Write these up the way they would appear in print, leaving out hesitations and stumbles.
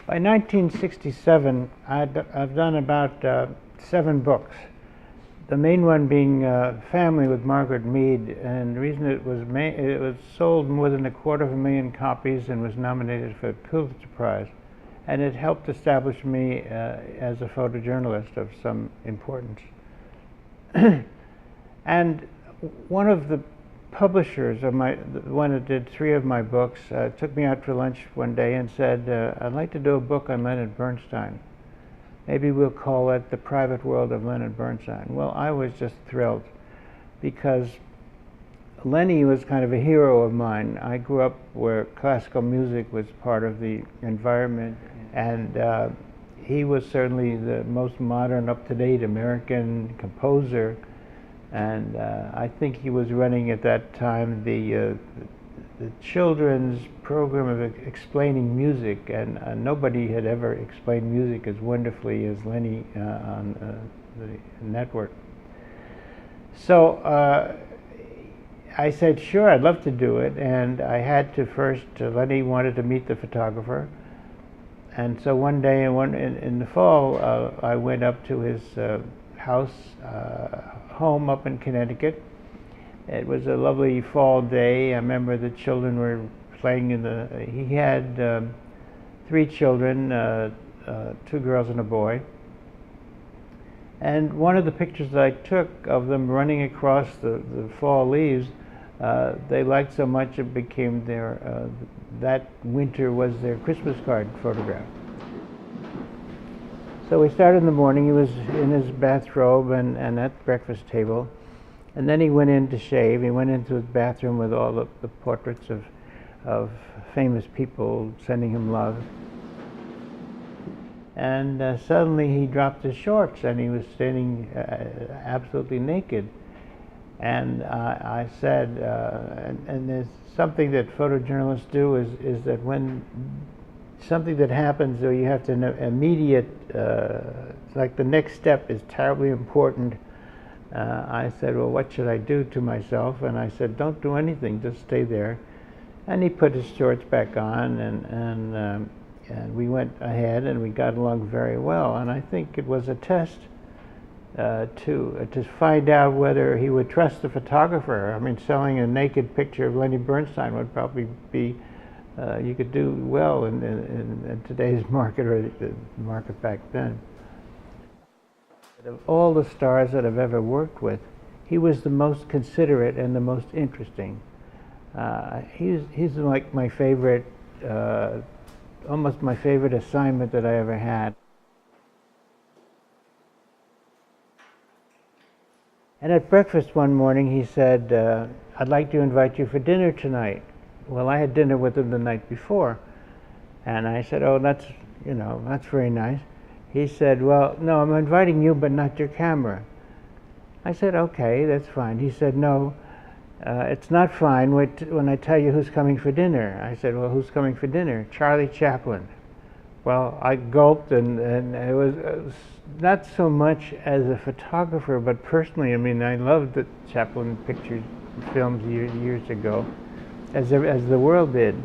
By 1967, I've done about 7 books. The main one being Family with Margaret Mead, and the reason it was sold more than 250,000 copies and was nominated for the Pulitzer Prize, and it helped establish me as a photojournalist of some importance. And one of the publishers of the one that did 3 of my books took me out for lunch one day and said, I'd like to do a book on Leonard Bernstein. Maybe we'll call it The Private World of Leonard Bernstein. Well, I was just thrilled because Lenny was kind of a hero of mine. I grew up where classical music was part of the environment, and he was certainly the most modern, up-to-date American composer. And I think he was running at that time the children's program of explaining music, and nobody had ever explained music as wonderfully as Lenny on the network. So I said, sure, I'd love to do it, and I had to first, Lenny wanted to meet the photographer, and so one day in the fall, I went up to his house, home up in Connecticut. It was a lovely fall day. I remember the children were playing he had 3 children, 2 girls and a boy. And one of the pictures that I took of them running across the fall leaves, they liked so much it became that winter was their Christmas card photograph. So we started in the morning. He was in his bathrobe and at the breakfast table. And then he went in to shave. He went into his bathroom with all the portraits of famous people sending him love. And suddenly he dropped his shorts and he was standing absolutely naked. And I said, and there's something that photojournalists do is that when something that happens, or you have to know immediate, like the next step is terribly important. I said, well, what should I do to myself? And I said, don't do anything, just stay there. And he put his shorts back on, and we went ahead, and we got along very well. And I think it was a test to find out whether he would trust the photographer. I mean, selling a naked picture of Leonard Bernstein would probably be, you could do well in today's market, or the market back then. Of all the stars that I've ever worked with, he was the most considerate and the most interesting. He's like my favorite, almost my favorite assignment that I ever had. And at breakfast one morning he said, I'd like to invite you for dinner tonight. Well, I had dinner with him the night before, and I said, oh, that's very nice. He said, well, no, I'm inviting you, but not your camera. I said, okay, that's fine. He said, no, it's not fine when I tell you who's coming for dinner. I said, well, who's coming for dinner? Charlie Chaplin. Well, I gulped, and it was not so much as a photographer, but personally, I mean, I loved the Chaplin pictures, films years ago, as the world did.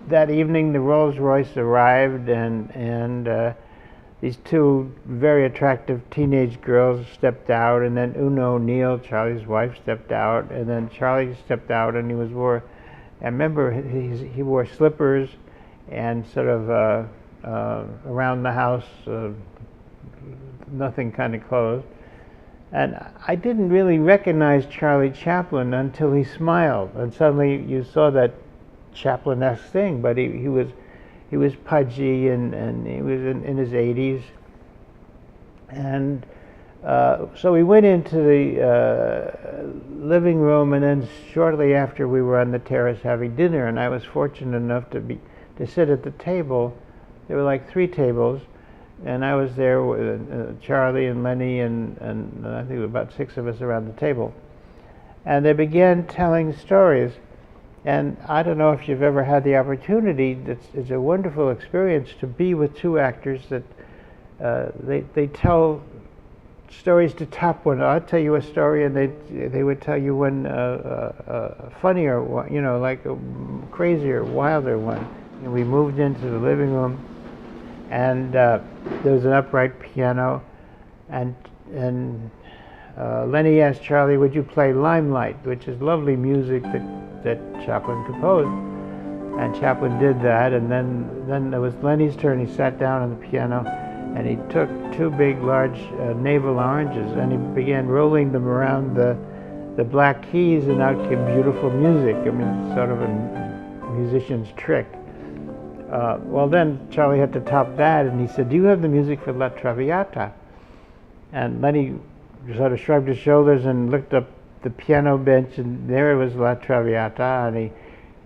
That evening, the Rolls Royce arrived, and these 2 very attractive teenage girls stepped out, and then Una O'Neill, Charlie's wife, stepped out, and then Charlie stepped out, and I remember he wore slippers and sort of around the house, nothing kind of clothes. And I didn't really recognize Charlie Chaplin until he smiled, and suddenly you saw that Chaplin-esque thing, but he was pudgy, and he was in his 80s. And so we went into the living room, and then shortly after we were on the terrace having dinner, and I was fortunate enough to sit at the table. There were like 3 tables, and I was there with Charlie and Lenny, and I think there were about 6 of us around the table. And they began telling stories. And I don't know if you've ever had the opportunity. It's a wonderful experience to be with 2 actors that they tell stories to top one. I'll tell you a story, and they would tell you one funnier, like a crazier, wilder one. And we moved into the living room, and there was an upright piano, and Lenny asked Charlie, would you play Limelight, which is lovely music that Chaplin composed. And Chaplin did that, and then it was Lenny's turn. He sat down on the piano, and he took two big, large navel oranges, and he began rolling them around the black keys, and out came beautiful music. I mean, sort of a musician's trick. Well, then Charlie had to top that, and he said, do you have the music for La Traviata? And Lenny sort of shrugged his shoulders and looked up the piano bench, and there it was La Traviata, and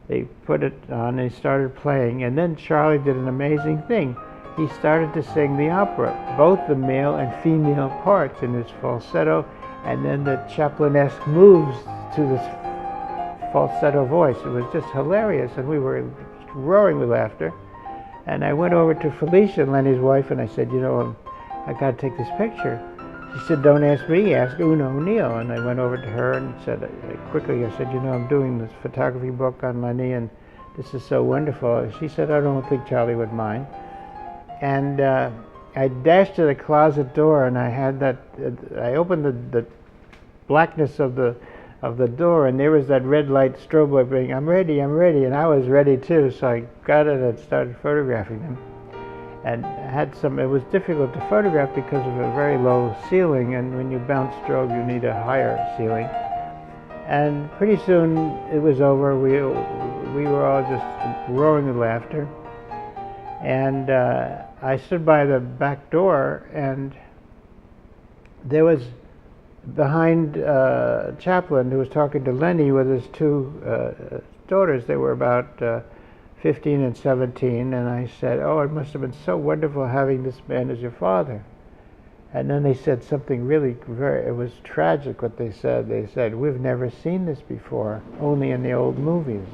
they put it on, and he started playing, and then Charlie did an amazing thing. He started to sing the opera, both the male and female parts in his falsetto, and then the Chaplin-esque moves to this falsetto voice. It was just hilarious, and we were roaring with laughter. And I went over to Felicia, Lenny's wife, and I said, you know, I got to take this picture. She said, don't ask me, ask Una O'Neill. And I went over to her and said, quickly, I said, you know, I'm doing this photography book on Lenny, and this is so wonderful. She said, I don't think Charlie would mind. And I dashed to the closet door, and I had that, I opened the blackness of the door, and there was that red light strobe light being, I'm ready, and I was ready too, so I got it and started photographing them. And had some, it was difficult to photograph because of a very low ceiling, and when you bounce strobe you need a higher ceiling. And pretty soon it was over. We were all just roaring with laughter. And I stood by the back door, and there was behind Chaplin, who was talking to Lenny with his two daughters. They were about 15 and 17, and I said, oh, it must have been so wonderful having this man as your father. And then they said something really it was tragic what they said. They said, we've never seen this before, only in the old movies.